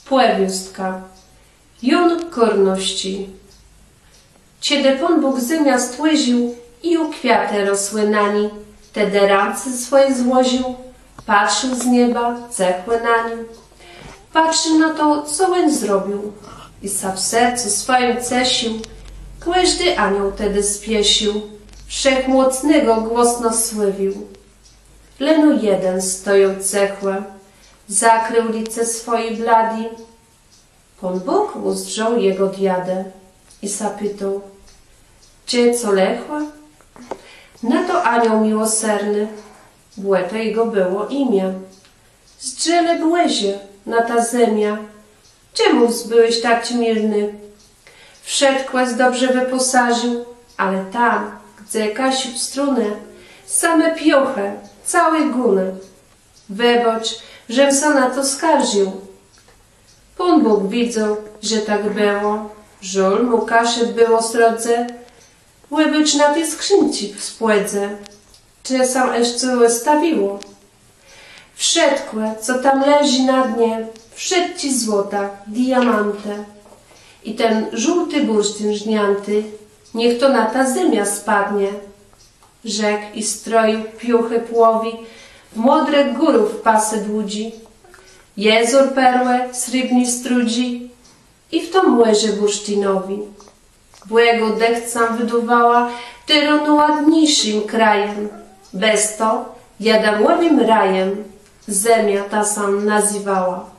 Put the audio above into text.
Płewiustka. Jun korności. Ciede Pan Bóg zemia stłyził i u kwiaty rosły nani. Tedy ręce swoje złożył, patrzył z nieba, cechły na nim. Patrzył na to, co on zrobił i sa w sercu swoim cesił. Każdy anioł tedy spiesił, wszechmocnego głosno sływił. Leno jeden stojął cechłe, zakrył lice swoje bladi. Pan Bóg uzdrzał jego diadę i zapytał, cie co lechła? Na to anioł miłosierny, błeto jego było imię. Zdrzele błezie na ta zemia, czemu byłeś tak mirny? Wszedł quest dobrze wyposażył, ale tam, gdzie kasił strunę, same pioche, całe guny. Wybacz, żem se na to skarżył. Pan Bóg widział, że tak było, żul mu kaszy było srodze, łybycz na tej skrzynci w spłedze, czy sam jeszcze stawiło. Wszedłe, co tam leży na dnie, wszedł ci złota, diamante. I ten żółty bursztyn żnięty, niech to na ta zemia spadnie. Rzek i stroił piuchy płowi, w modre górów pasy dłudzi. Jezor perłę srebrni strudzi i w tom łyży bursztynowi. Błego dechcam wyduwała, tyronu ładniejszym krajem. Bez to jadamłowym rajem zemia ta sam nazywała.